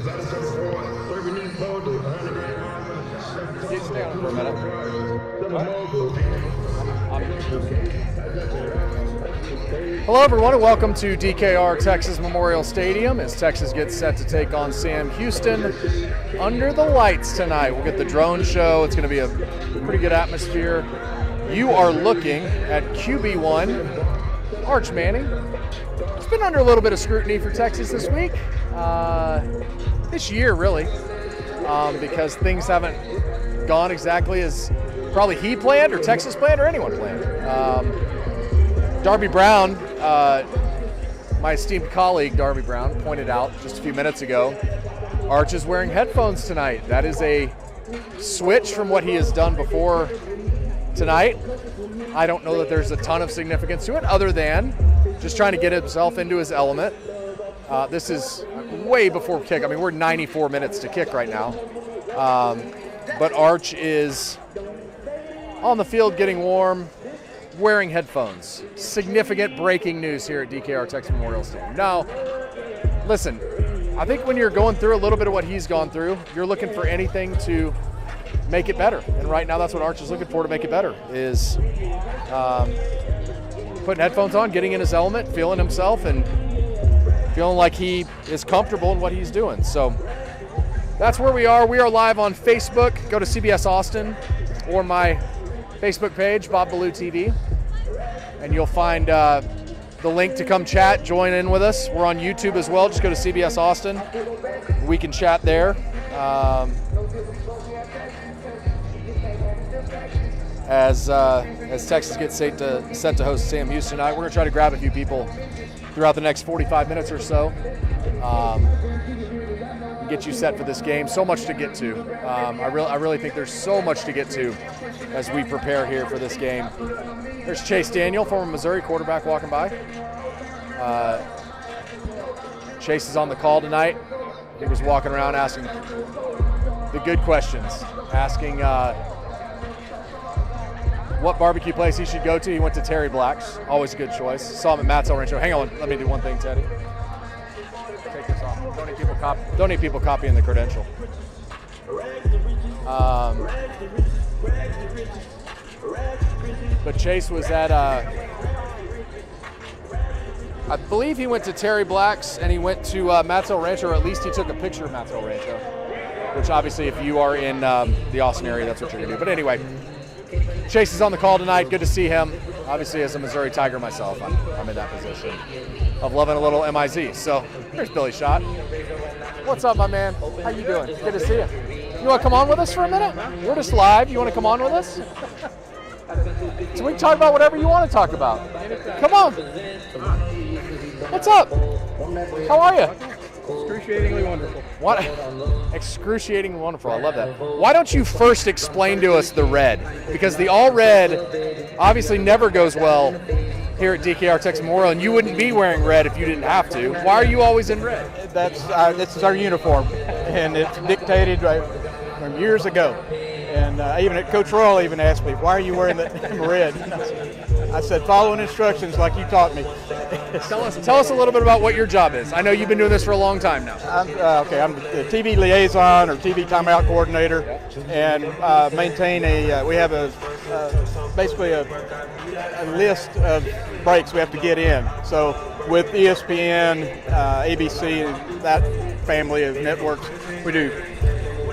Stay on for a minute. Hello, everyone, and welcome to DKR Texas Memorial Stadium as Texas gets set to take on Sam Houston under the lights tonight. We'll get the drone show. It's going to be a pretty good atmosphere. You are looking at QB1, Arch Manning. It's been under a little bit of scrutiny for Texas this week, this year really, because things haven't gone exactly as probably he planned or Texas planned or anyone planned. Darby Brown, my esteemed colleague Darby Brown, pointed out just a few minutes ago, Arch is wearing headphones tonight. That is a switch from what he has done before tonight. I don't know that there's a ton of significance to it other than just trying to get himself into his element. This is way before kick. I mean, we're 94 minutes to kick right now. But Arch is on the field getting warm, wearing headphones. Significant breaking news here at DKR Texas Memorial Stadium. Now, listen, I think when you're going through a little bit of what he's gone through, you're looking for anything to make it better. And right now that's what Arch is looking for to make it better, is putting headphones on, getting in his element, feeling himself, and feeling like he is comfortable in what he's doing. So that's where we are. We are live on Facebook. Go to CBS Austin or my Facebook page, Bob Ballou TV, and you'll find the link to come chat, join in with us. We're on YouTube as well. Just go to CBS Austin. We can chat there. As Texas gets set to host Sam Houston tonight, we're going to try to grab a few people throughout the next 45 minutes or so. Get you set for this game. So much to get to. I really think there's so much to get to as we prepare here for this game. There's Chase Daniel, former Missouri quarterback, walking by. Chase is on the call tonight. He was walking around asking the good questions, asking what barbecue place he should go to. He went to Terry Black's, always a good choice. Saw him at Matt's El Rancho. Hang on, let me do one thing, Teddy. Take this off. Don't need people copying the credential. But Chase was at, I believe he went to Terry Black's and he went to Matt's El Rancho, or at least he took a picture of Matt's El Rancho, which obviously if you are in the Austin area, that's what you're gonna do. But anyway, Chase is on the call tonight. Good to see him. Obviously, as a Missouri Tiger myself, I'm in that position of loving a little MIZ. So here's Billy Schott. What's up, my man? How you doing? Good to see you. You want to come on with us for a minute? We're just live. You want to come on with us? So we can talk about whatever you want to talk about. Come on. What's up? How are you? Excruciatingly wonderful. What? Excruciatingly wonderful. I love that. Why don't you first explain to us the red? Because the all red obviously never goes well here at DKR Texas Memorial, and you wouldn't be wearing red if you didn't have to. Why are you always in red? This is our uniform, and it's dictated from years ago. And even Coach Royal even asked me, "Why are you wearing the red?" I said, "Following instructions like you taught me." Tell us a little bit about what your job is. I know you've been doing this for a long time now. I'm the TV liaison or TV timeout coordinator, and maintain we have basically a list of breaks we have to get in. So with ESPN, ABC, and that family of networks, we do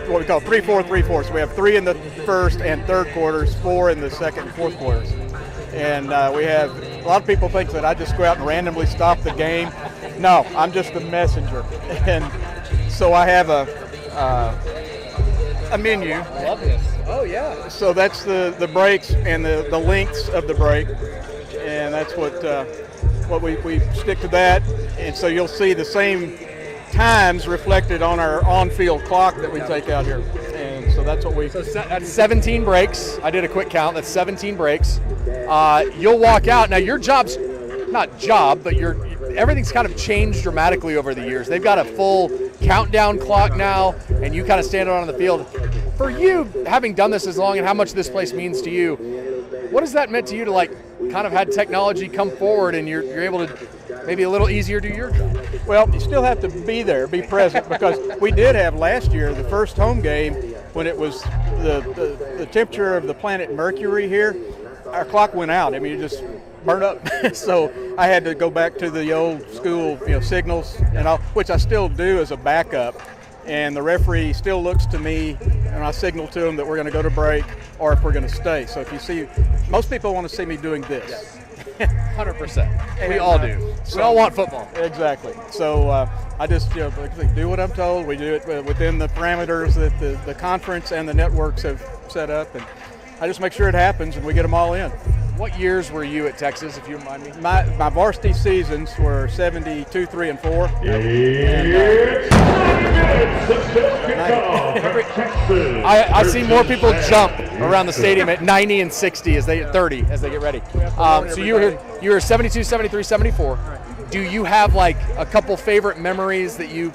what we call 3-4-3-4. So we have 3 in the first and third quarters, 4 in the second and fourth quarters. And we have, a lot of people think that I just go out and randomly stop the game. No, I'm just the messenger. And so I have a menu. I love this. Oh, yeah. So that's the breaks and the lengths of the break. And that's what we stick to that. And so you'll see the same times reflected on our on-field clock that we take out here. And so that's what we... So that's 17 breaks. I did a quick count. That's 17 breaks. You'll walk out. Now, your job's not job, but everything's kind of changed dramatically over the years. They've got a full countdown clock now, and you kind of stand out on the field. For you, having done this as long and how much this place means to you, what has that meant to you to, like, kind of had technology come forward and you're able to maybe a little easier do your job? Well, you still have to be there, be present, because we did have last year the first home game when it was the temperature of the planet Mercury here. Our clock went out. I mean, it just burned up. So I had to go back to the old school, signals and all, which I still do as a backup. And the referee still looks to me, and I signal to him that we're going to go to break or if we're going to stay. So if you see, most people want to see me doing this. 100%. We all do. We all want football. Exactly. So I just do what I'm told. We do it within the parameters that the conference and the networks have set up, and I just make sure it happens and we get them all in. What years were you at Texas, if you remind me? My varsity seasons were 72, 3, and 4. I see more people jump around the stadium at 90 and 60 as they 30 as they get ready. So you were 72, 73, 74. Do you have like a couple favorite memories that you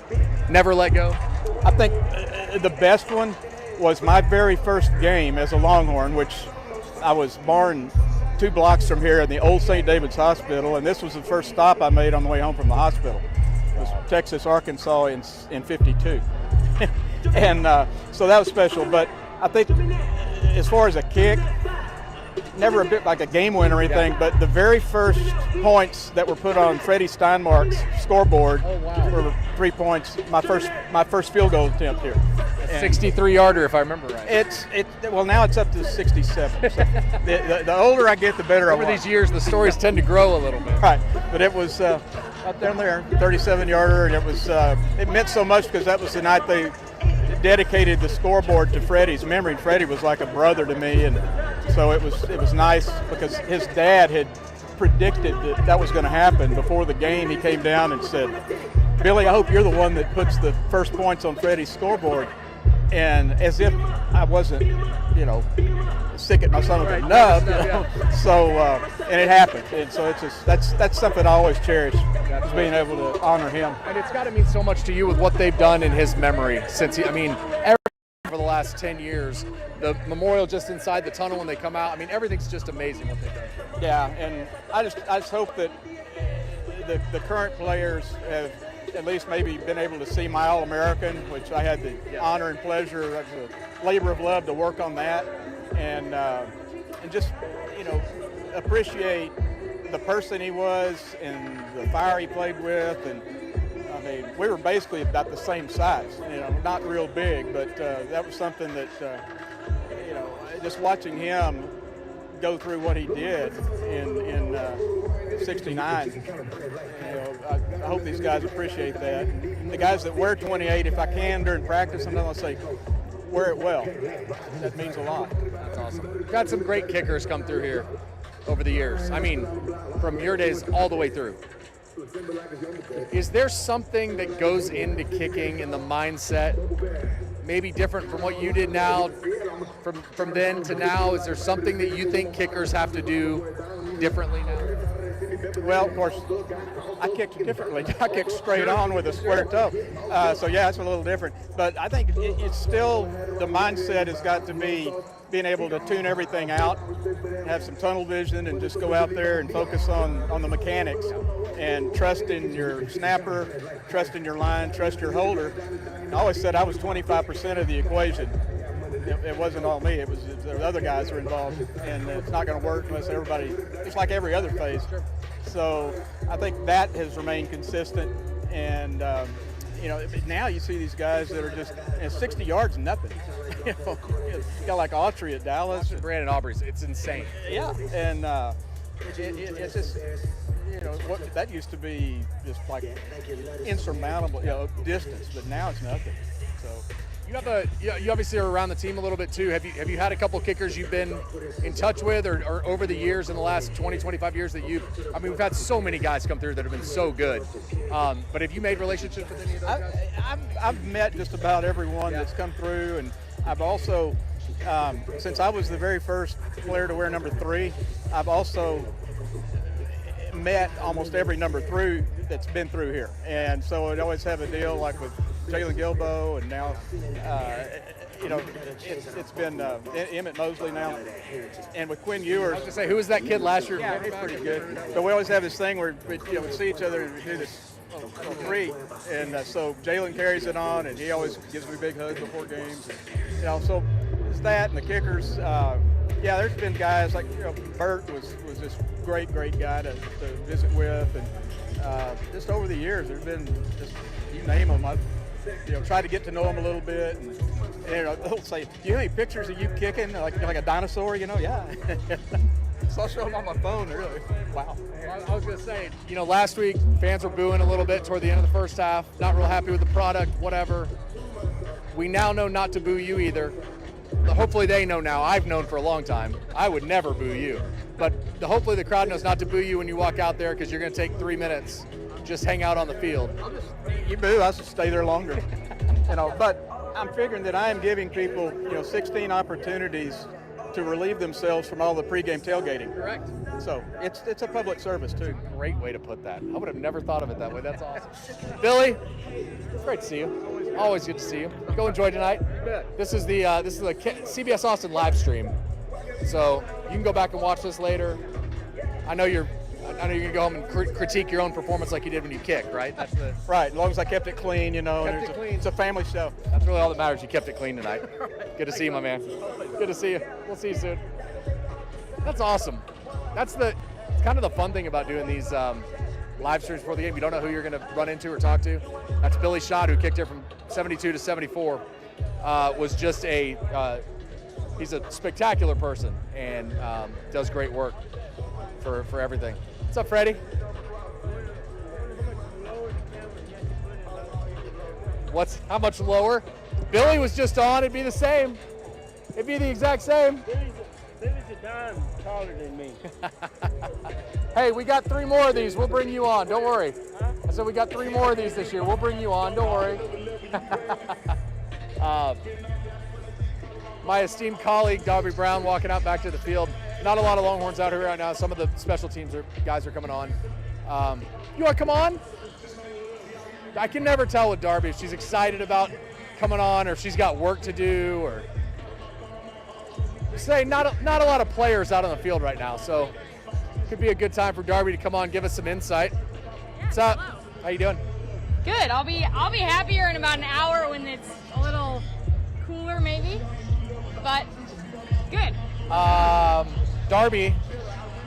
never let go? I think the best one was my very first game as a Longhorn, which I was born 2 blocks from here in the old St. David's Hospital, and this was the first stop I made on the way home from the hospital. It was Texas, Arkansas in 52. And so that was special, but I think as far as a kick, never a bit like a game win or anything, but the very first points that were put on Freddie Steinmark's scoreboard were 3 points, my first field goal attempt here. 63-yarder, if I remember right. Well, now it's up to 67. So the older I get, the better I want. Over these years, the stories tend to grow a little bit. Right, but it was out down there, 37-yarder, and it was it meant so much because that was the night they dedicated the scoreboard to Freddie's memory. Freddie was like a brother to me, and so it was nice because his dad had predicted that was going to happen before the game. He came down and said, "Billy, I hope you're the one that puts the first points on Freddie's scoreboard." And as if I wasn't, sick at my son of a nub. So, and it happened. And so it's just that's something I always cherish, is being able to honor him. And it's got to mean so much to you with what they've done in his memory since for the last 10 years. The memorial just inside the tunnel when they come out. I mean, everything's just amazing what they've done. Yeah, and I just hope that the current players have at least maybe been able to see my All-American, which I had the honor and pleasure, it was a labor of love to work on that, and just appreciate the person he was and the fire he played with. And I mean, we were basically about the same size, not real big, but that was something that just watching him go through what he did in 69. I hope these guys appreciate that. The guys that wear 28, if I can during practice, I'm not going to say wear it well. That means a lot. That's awesome. We've got some great kickers come through here over the years. I mean, from your days all the way through. Is there something that goes into kicking in the mindset, maybe different from what you did now, from then to now? Is there something that you think kickers have to do differently now? Well, of course, I kicked differently. I kicked straight on with a square toe. So, yeah, it's a little different. But I think it's still, the mindset has got to be being able to tune everything out, have some tunnel vision, and just go out there and focus on the mechanics and trust in your snapper, trust in your line, trust your holder. I always said I was 25% of the equation. It wasn't all me. It was the other guys were involved, and it's not going to work unless everybody. It's like every other phase. So I think that has remained consistent, and now you see these guys that are just 60 yards and nothing. You got like Autry at Dallas, Brandon Aubrey's. It's insane. Yeah, and it's just. What that used to be just like insurmountable, distance, but now it's nothing. So you obviously are around the team a little bit too. Have you had a couple kickers you've been in touch with, or over the years in the last 20, 25 years that we've had so many guys come through that have been so good. But have you made relationships with any of those guys? I've met just about everyone that's come through, and I've also, since I was the very first player to wear number 3, I've also met almost every number through that's been through here, and so I'd always have a deal like with Jalen Gilbo, and now it's been Emmett Mosley now, and with Quinn Ewers. I was gonna say, who was that kid last year? Yeah, he's pretty good. But we always have this thing where we see each other and we do this free, and so Jalen carries it on, and he always gives me big hugs before games. You know, so it's that and the kickers. Yeah, there's been guys like Bert was just great guy to visit with, and just over the years, there's been just you name them. I've tried to get to know them a little bit, and they'll say, "Do you have any pictures of you kicking like a dinosaur?" Yeah. So I'll show them on my phone. Really, wow. I was going to say, last week fans were booing a little bit toward the end of the first half, not real happy with the product, whatever. We now know not to boo you either. Hopefully they know now. I've known for a long time. I would never boo you. But hopefully the crowd knows not to boo you when you walk out there, because you're going to take 3 minutes, just hang out on the field. You boo, I'll just stay there longer. But I'm figuring that I am giving people 16 opportunities to relieve themselves from all the pregame tailgating. Correct. So it's a public service too. Great way to put that. I would have never thought of it that way. That's awesome. Billy, it's great to see you. Always good to see you. Go enjoy tonight. This is the CBS Austin live stream, so you can go back and watch this later. I know you're gonna go home and critique your own performance like you did when you kicked, right? Right. As long as I kept it clean, it's a family show. That's really all that matters. You kept it clean tonight. Good to see you, my man. Good to see you. We'll see you soon. That's awesome. It's kind of the fun thing about doing these live streams before the game. You don't know who you're going to run into or talk to. That's Billy Schott, who kicked it from 72 to 74. Was just he's a spectacular person and does great work for everything. What's up, Freddie? How much lower? Billy was just on. It'd be the same. It'd be the exact same. Billy's a dime taller than me. Hey, we got 3 more of these. We'll bring you on. Don't worry. I said we got 3 more of these this year. We'll bring you on. Don't worry. My esteemed colleague, Darby Brown, walking out back to the field. Not a lot of Longhorns out here right now. Some of the special teams guys are coming on. You want to come on? I can never tell with Darby if she's excited about coming on or if she's got work to do, or say not a lot of players out on the field right now, so it could be a good time for Darby to come on, give us some insight. What's up? Hello. How you doing? Good. I'll be happier in about an hour when it's a little cooler, maybe. But good. Darby,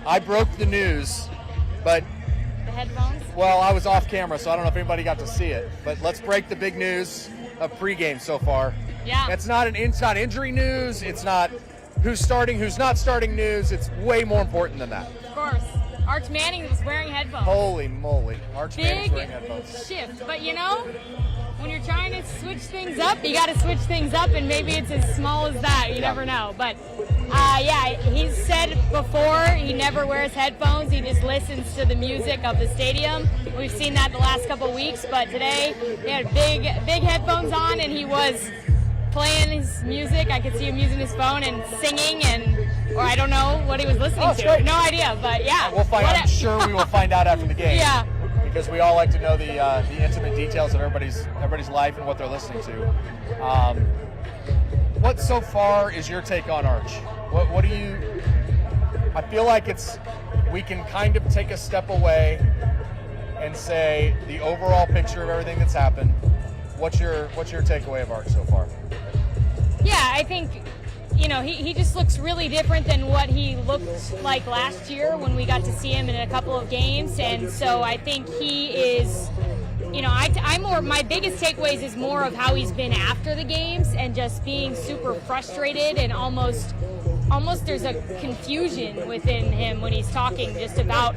I broke the news, but The headphones. well, I was off camera, so I don't know if anybody got to see it. But let's break the big news of pregame so far. Yeah. It's not injury news. It's not who's starting, who's not starting news. It's way more important than that. Of course. Arch Manning was wearing headphones. Holy moly. Arch Manning's Big wearing headphones. shift. But when you're trying to switch things up, you got to switch things up, and maybe it's as small as that. You never know. But he's said before he never wears headphones. He just listens to the music of the stadium. We've seen that the last couple of weeks, but today he had big headphones on, and he was playing his music. I could see him using his phone and singing, or I don't know what he was listening to. Great. No idea, but yeah. We'll find. I'm sure we will find out after the game. Yeah. Because we all like to know the intimate details of everybody's life and what they're listening to. What so far is your take on Arch? What do you? I feel like we can kind of take a step away and say the overall picture of everything that's happened. What's your takeaway of Arch so far? Yeah, I think he just looks really different than what he looked like last year when we got to see him in a couple of games, and so I think he is. My biggest takeaways is more of how he's been after the games and just being super frustrated and almost there's a confusion within him when he's talking just about.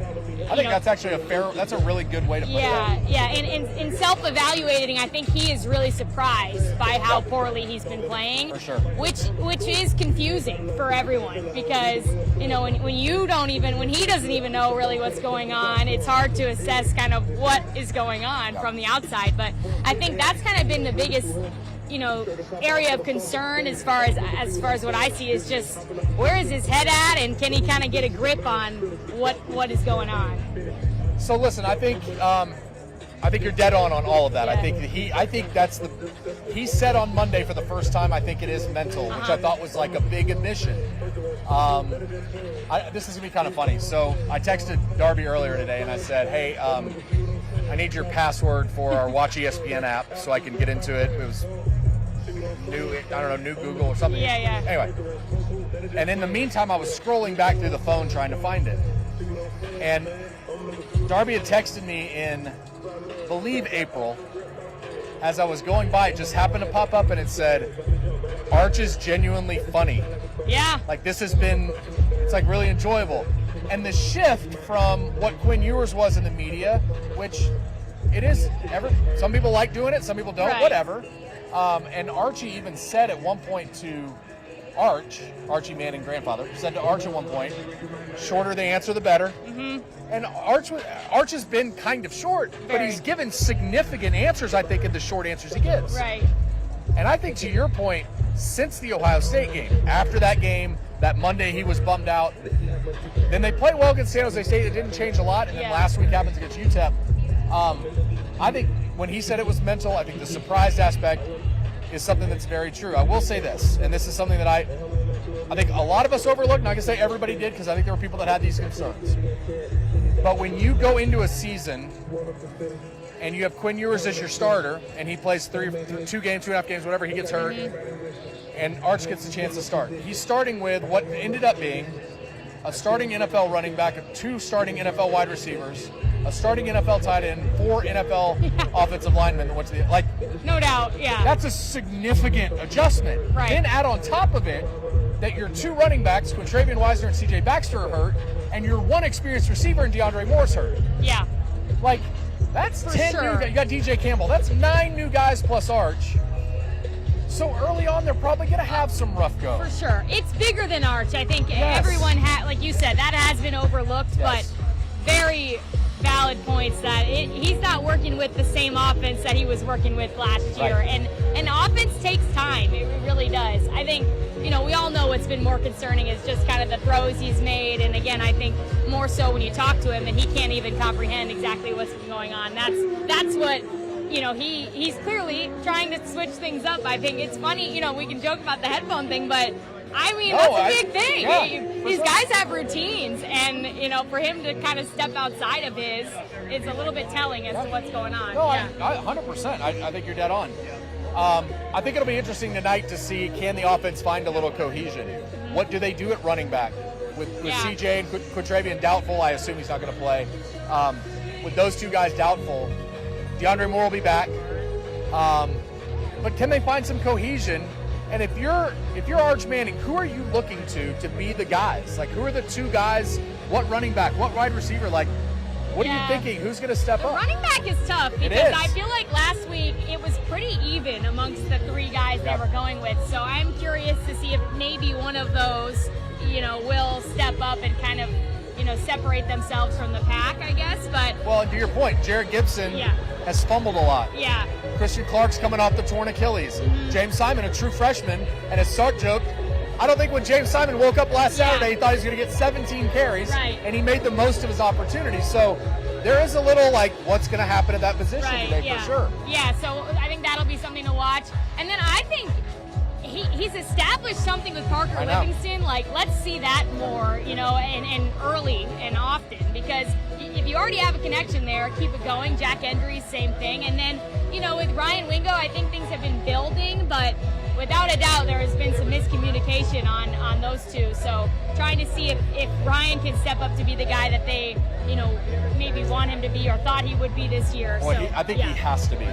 I think that's actually that's a really good way to put it. Yeah. And in self-evaluating, I think he is really surprised by how poorly he's been playing. For sure. Which is confusing for everyone because, when he doesn't even know really what's going on, it's hard to assess kind of what is going on from the outside. But I think that's kind of been the biggest area of concern as far as what I see is just where is his head at, and can he kind of get a grip on what is going on? So listen, I think you're dead on all of that. Yeah. I think he said on Monday for the first time. I think it is mental, which I thought was like a big admission. This is gonna be kind of funny. So I texted Darby earlier today, and I said, hey. I need your password for our Watch ESPN app so I can get into it. It was new Google or something. Yeah. Anyway, and in the meantime, I was scrolling back through the phone trying to find it. And Darby had texted me in, I believe, April. As I was going by, it just happened to pop up and it said, Arch is genuinely funny. Yeah. Like, this has been, it's like really enjoyable. And the shift from what Quinn Ewers was in the media, which it is, some people like doing it, some people don't, whatever. And Archie even said at one point to Archie Manning, grandfather, said to Arch at one point, shorter the answer, the better. Mm-hmm. And Arch has been kind of short, but he's given significant answers, I think, in the short answers he gives. Right. And I think, to your point, since the Ohio State game, after that game, that Monday he was bummed out. Then they played well against San Jose State. It didn't change a lot. And then last week happens against UTEP. I think when he said it was mental, I think the surprise aspect is something that's very true. I will say this, and this is something that I think a lot of us overlooked. Not going to say everybody did, because I think there were people that had these concerns. But when you go into a season and you have Quinn Ewers as your starter, and he plays 2 games, 2.5 games, whatever, he gets hurt, and Arch gets a chance to start. He's starting with what ended up being a starting NFL running back, 2 starting NFL wide receivers, a starting NFL tight end, 4 NFL offensive linemen. No doubt, yeah. That's a significant adjustment. Right. Then add on top of it that your 2 running backs, Quintravian Wisner and C.J. Baxter, are hurt, and your 1 experienced receiver, and DeAndre Moore's hurt. Yeah. Like, that's 10 sure. new guys. You got DJ Campbell. That's 9 new guys plus Arch. So early on, they're probably going to have some rough go. For sure. It's bigger than Arch. I think Yes. everyone like you said, that has been overlooked, Yes. but very valid points that he's not working with the same offense that he was working with last year. Right. And offense takes time. It really does. I think, we all know what's been more concerning is just kind of the throws he's made. And again, I think more so when you talk to him that he can't even comprehend exactly what's going on. That's what, he's clearly trying to switch things up. I think it's funny, we can joke about the headphone thing, but that's a big thing. Yeah, These guys have routines, and for him to kind of step outside of his is a little bit telling as to what's going on. No, I 100%. I think you're dead on. I think it'll be interesting tonight to see, can the offense find a little cohesion? What do they do at running back? With CJ and Quintravian doubtful, I assume he's not going to play. With those 2 guys doubtful, DeAndre Moore will be back. But can they find some cohesion? And if you're Arch Manning, who are you looking to be the guys? Like, who are the 2 guys? What running back? What wide receiver? Like, what are you thinking? Who's going to step up? Running back is tough because I feel like last week it was pretty even amongst the 3 guys they were going with. So I'm curious to see if maybe one of those, will step up and kind of, separate themselves from the pack, I guess. But well, to your point, Jared Gibson has fumbled a lot. Yeah. Christian Clark's coming off the torn Achilles. James Simon, a true freshman, and as Sark joked, I don't think when James Simon woke up last Saturday, he thought he was going to get 17 carries, and he made the most of his opportunities. So there is a little, what's going to happen at that position today, for sure. Yeah, so I think that'll be something to watch. And then I think he's established something with Parker Livingston. Let's see that more, and early and often, because if you already have a connection there, keep it going. Jack Endry, same thing. And then, with Ryan Wingo, I think things have been building, but without a doubt, there has been some miscommunication on those 2. So trying to see if Ryan can step up to be the guy that they, maybe want him to be or thought he would be this year. Well, so, I think he has to be.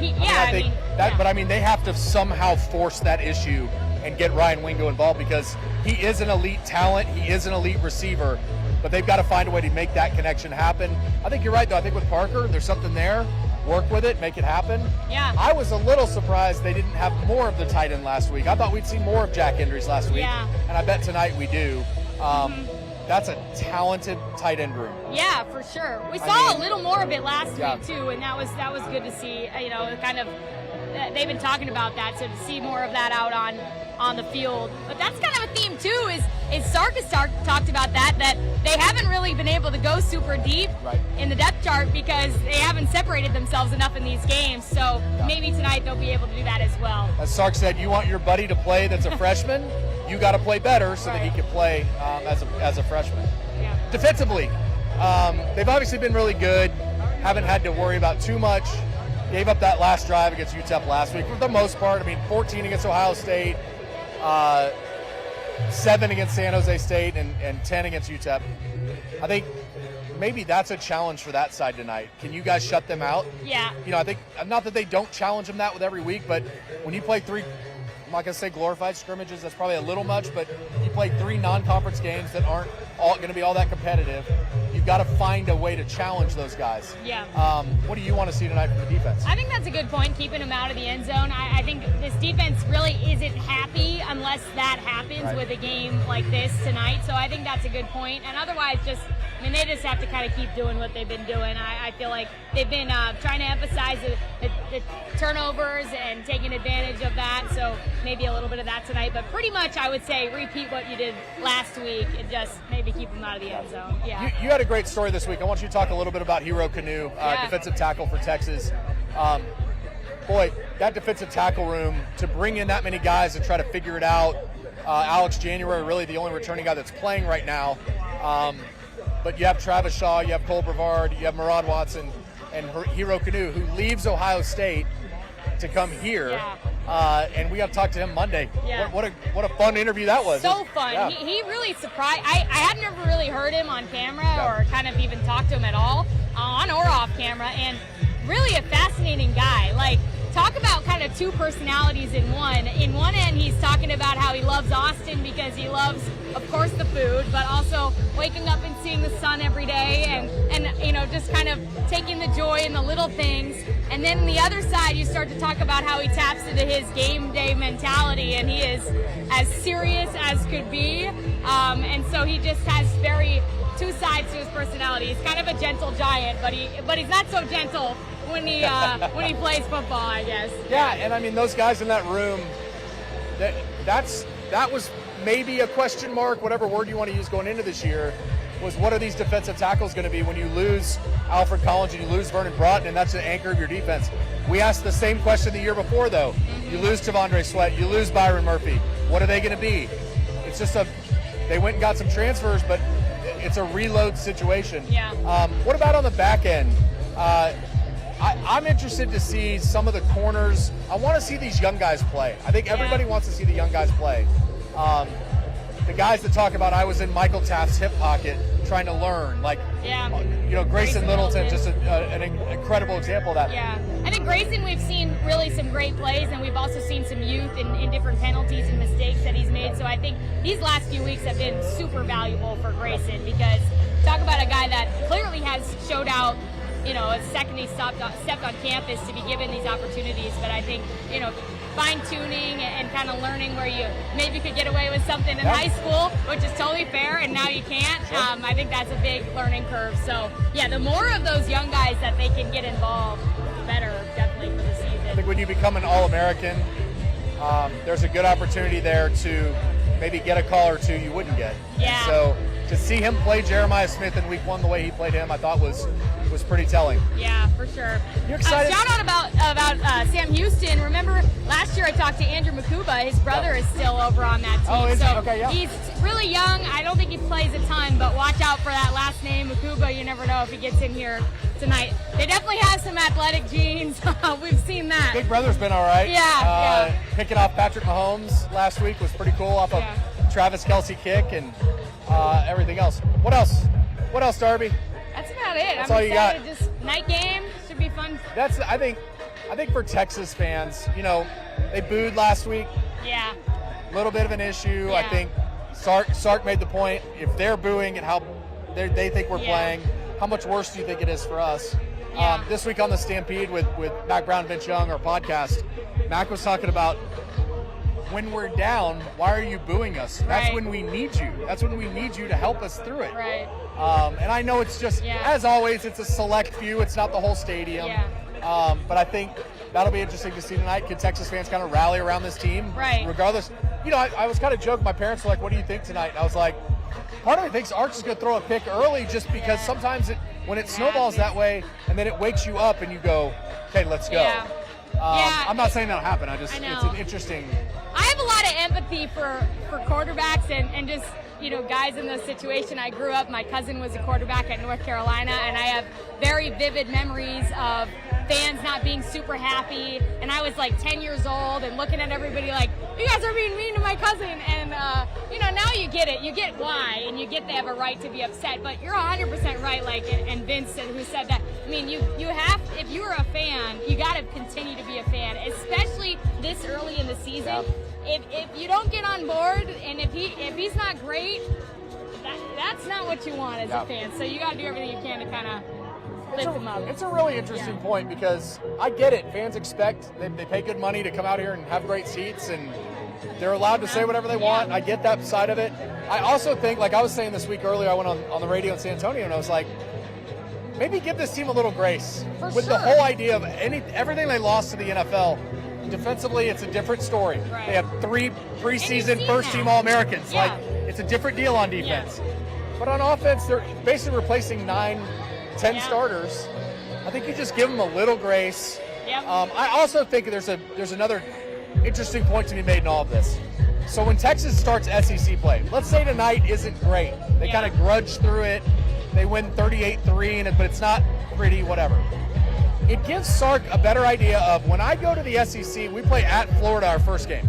But they have to somehow force that issue and get Ryan Wingo involved, because he is an elite talent. He is an elite receiver, but they've got to find a way to make that connection happen. I think you're right, though. I think with Parker, there's something there. Work with it, make it happen. Yeah. I was a little surprised they didn't have more of the tight end last week. I thought we'd see more of Jack Endrys last week, and I bet tonight we do. That's a talented tight end room. Yeah, for sure. We saw a little more of it last week too, and that was good to see. Kind of they've been talking about that, so to see more of that out on the field. But that's kind of a theme too. Is Sark has talked about that they haven't really been able to go super deep in the depth chart because they haven't separated themselves enough in these games. So maybe tonight they'll be able to do that as well. As Sark said, you want your buddy to play that's a freshman, you got to play better so that he can play as a freshman. Yeah. Defensively, they've obviously been really good. haven't had to worry about too much. Gave up that last drive against UTEP last week. For the most part, I mean, 14 against Ohio State, 7 against San Jose State, and 10 against UTEP. I think maybe that's a challenge for that side tonight. Can you guys shut them out? Yeah. You know, I think, not that they don't challenge them that with every week, but when you play 3, I'm not going to say glorified scrimmages, that's probably a little much, but you play 3 non-conference games that aren't all going to be all that competitive. You've got to find a way to challenge those guys. Yeah. What do you want to see tonight from the defense? I think that's a good point, keeping them out of the end zone. I think this defense really isn't happy unless that happens with a game like this tonight. So I think that's a good point. And otherwise, they just have to kind of keep doing what they've been doing. I feel like they've been trying to emphasize the turnovers and taking advantage of that. So maybe a little bit of that tonight. But pretty much, I would say, repeat what you did last week and just maybe keep them out of the end zone. Yeah. You had a great story this week. I want you to talk a little bit about Hero Canoe, defensive tackle for Texas. Boy, that defensive tackle room, to bring in that many guys and try to figure it out. Alex January, really the only returning guy that's playing right now. But you have Travis Shaw, you have Cole Brevard, you have Murad Watson, and Hero Canoe, who leaves Ohio State to come here. Yeah. And we got to talk to him Monday. Yeah. What a fun interview that was. So fun. Yeah. He really surprised. I had never really heard him on camera or kind of even talked to him at all, on or off camera, and really a fascinating guy. Like, talk about kind of 2 personalities in one. In one end, he's talking about how he loves Austin because he loves, of course, the food, but also waking up and seeing the sun every day and just kind of taking the joy in the little things. And then on the other side, you start to talk about how he taps into his game day mentality, and he is as serious as could be. And so he just has 2 sides to his personality. He's kind of a gentle giant, but he's not so gentle when he plays football, I guess. Yeah, and I mean, those guys in that room, that was maybe a question mark, whatever word you want to use going into this year, was what are these defensive tackles going to be when you lose Alfred Collins and you lose Vernon Broughton, and that's the anchor of your defense. We asked the same question the year before, though. You lose Tavondre Sweat, you lose Byron Murphy. What are they going to be? It's just they went and got some transfers, but it's a reload situation. Yeah. What about on the back end? I'm interested to see some of the corners. I want to see these young guys play. I think everybody wants to see the young guys play. The guys that talk about I was in Michael Taft's hip pocket trying to learn, Grayson Littleton, just an incredible example of that. Yeah, I think Grayson, we've seen really some great plays, and we've also seen some youth in different penalties and mistakes that he's made. So I think these last few weeks have been super valuable for Grayson, because talk about a guy that clearly has showed out, a second he stepped on campus to be given these opportunities. But I think, fine-tuning and kind of learning where you maybe could get away with something in high school, which is totally fair, and now you can't. Sure. I think that's a big learning curve. So, the more of those young guys that they can get involved, the better, definitely, for the season. I think when you become an All-American, there's a good opportunity there to maybe get a call or 2 you wouldn't get. Yeah. And so to see him play Jeremiah Smith in week 1 the way he played him, I thought was pretty telling. Yeah, for sure. You excited? Shout out about Sam Houston. Remember last year I talked to Andrew Makuba. His brother is still over on that team. Oh, is so he? Okay, yeah. He's really young. I don't think he plays a ton, but watch out for that last name, Makuba. You never know if he gets in here tonight. They definitely have some athletic genes. We've seen that. Big brother's been all right. Yeah. Picking off Patrick Mahomes last week was pretty cool off of Travis Kelce kick and everything else. What else? What else, Darby? That's about it. That's I'm all you got. excited. Just night game should be fun. I think for Texas fans, they booed last week. Yeah. A little bit of an issue. Yeah. I think Sark made the point. If they're booing at how they think we're playing, how much worse do you think it is for us? Yeah. This week on the Stampede with Mac Brown, Vince Young, our podcast, Mac was talking about when we're down, why are you booing us? That's when we need you. That's when we need you to help us through it. Right. And I know it's just, as always, it's a select few. It's not the whole stadium. Yeah. But I think that'll be interesting to see tonight. Can Texas fans kind of rally around this team? Right. Regardless. I was kind of joking. My parents were like, what do you think tonight? And I was like, part of me thinks Arch is going to throw a pick early just because sometimes when it snowballs that way and then it wakes you up and you go, okay, let's go. Yeah. I'm not saying that'll happen. It's an interesting. I have a lot of empathy for quarterbacks and just guys in this situation. I grew up, my cousin was a quarterback at North Carolina, and I have very vivid memories of fans not being super happy, and I was like 10 years old and looking at everybody like, you guys are being mean to my cousin, and now you get it, you get why, and you get they have a right to be upset, but you're 100% right, like, and Vince who said that, I mean, you have, if you're a fan, you got to continue to be a fan, especially this early in the season. If you don't get on board, and if he's not great, that's not what you want as a fan, so you got to do everything you can to kind of lift them up. It's a really interesting point, because I get it. Fans expect, they pay good money to come out here and have great seats, and they're allowed to say whatever they want. I get that side of it. I also think, like I was saying this week earlier, I went on the radio in San Antonio, and I was like, maybe give this team a little grace. With the whole idea of everything they lost to the NFL. Defensively, it's a different story. Right. They have 3 preseason first-team All-Americans. Yeah. Like, it's a different deal on defense. But on offense, they're basically replacing 9, 10 starters. I think you just give them a little grace. Yep. I also think there's another interesting point to be made in all of this. So when Texas starts SEC play, let's say tonight isn't great. They kind of grudge through it. They win 38-3, but it's not pretty, whatever. It gives Sark a better idea of, when I go to the SEC, we play at Florida our first game.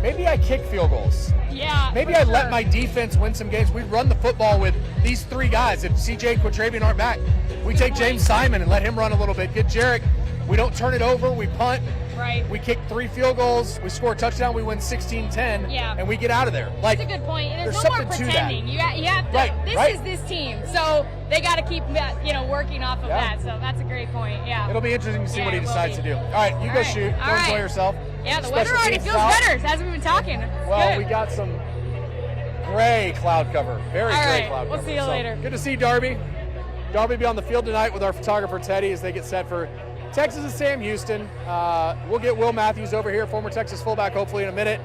Maybe I kick field goals. Yeah. Maybe I let my defense win some games. We run the football with these 3 guys. If CJ and Quatravian aren't back, we take James Simon and let him run a little bit. Get Jarek. We don't turn it over. We punt. Right. We kick 3 field goals. We score a touchdown. We win 16-10. Yeah. And we get out of there. Like, that's a good point. And there's no more something to pretending. that. You have to. This is this team, so they got to keep working off of that. So that's a great point. Yeah. It'll be interesting to see what he decides to do. All right, you go shoot. Go enjoy yourself. Yeah, the Special weather already teams feels out. better as we've been talking. Well, we got some gray cloud cover. Very gray cloud cover. We'll see you later. Good to see Darby. Darby will be on the field tonight with our photographer Teddy as they get set for Texas and Sam Houston. We'll get Will Matthews over here, former Texas fullback, hopefully in a minute.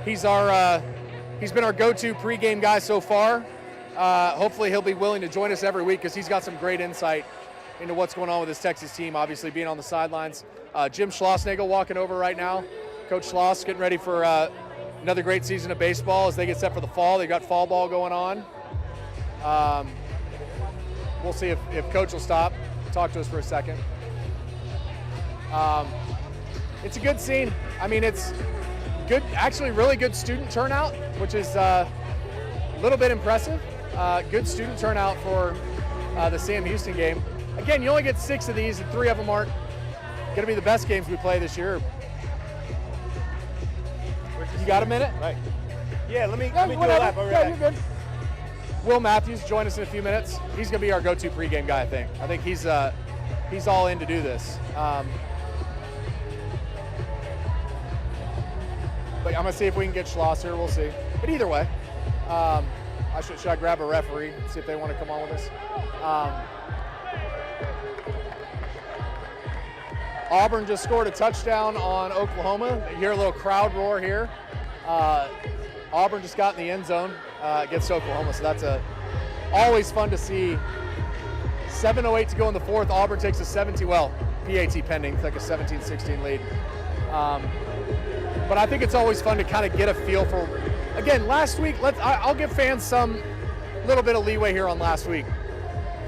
He's been our go-to pregame guy so far. Hopefully he'll be willing to join us every week, because he's got some great insight into what's going on with his Texas team, obviously being on the sidelines. Jim Schlossnagel walking over right now. Coach Schloss getting ready for another great season of baseball as they get set for the fall. They got fall ball going on. We'll see if Coach will stop, talk to us for a second. It's a good scene. I mean, it's good, actually really good student turnout, which is a little bit impressive. Good student turnout for the Sam Houston game. Again, you only get 6 of these, and 3 of them aren't going to be the best games we play this year. You got a minute? Right. Yeah, let me do a lap over there. You're good. Will Matthews join us in a few minutes. He's going to be our go-to pregame guy, I think. I think he's all in to do this. But I'm going to see if we can get Schlosser. We'll see. But either way, should I grab a referee and see if they want to come on with us? Auburn just scored a touchdown on Oklahoma. You hear a little crowd roar here. Auburn just got in the end zone against Oklahoma, so that's always fun to see. 7:08 to go in the fourth. Auburn takes a 17, well, PAT pending, it's like a 17-16 lead. But I think it's always fun to kind of get a feel for, again, last week, I'll give fans some little bit of leeway here on last week.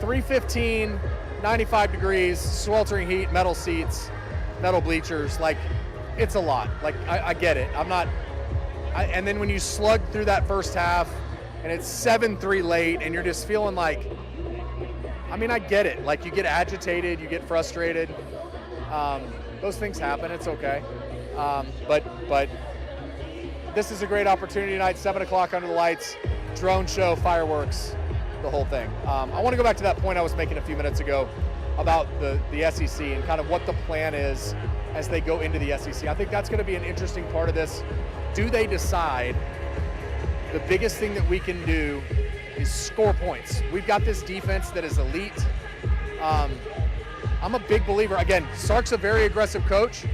3:15, 95 degrees, sweltering heat, metal seats, metal bleachers, like, it's a lot. Like, I get it. And then when you slug through that first half, and it's 7-3 late, and you're just feeling like, I mean, I get it. Like, you get agitated, you get frustrated. Those things happen. It's okay. But this is a great opportunity tonight, 7 o'clock under the lights, drone show, fireworks, the whole thing. I want to go back to that point I was making a few minutes ago about the SEC and kind of what the plan is as they go into the SEC. I think that's going to be an interesting part of this. Do they decide the biggest thing that we can do is score points? We've got this defense that is elite. I'm a big believer. Again, Sark's a very aggressive coach.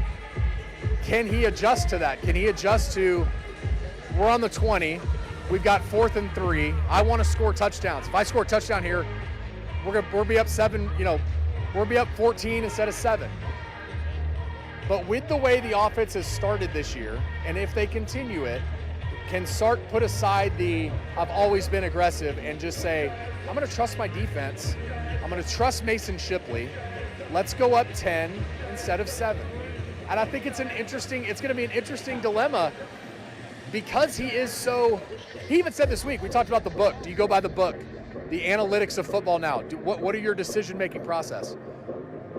Can he adjust to that? Can he adjust to, we're on the 20, we've got 4th and 3. I want to score touchdowns. If I score a touchdown here, we'll be up 7, we'll be up 14 instead of 7. But with the way the offense has started this year, and if they continue it, can Sark put aside the I've always been aggressive and just say, I'm going to trust my defense. I'm going to trust Mason Shipley. Let's go up 10 instead of 7. And I think it's going to be an interesting dilemma because he is so, he even said this week, we talked about the book. Do you go by the book? The analytics of football now. What are your decision-making process?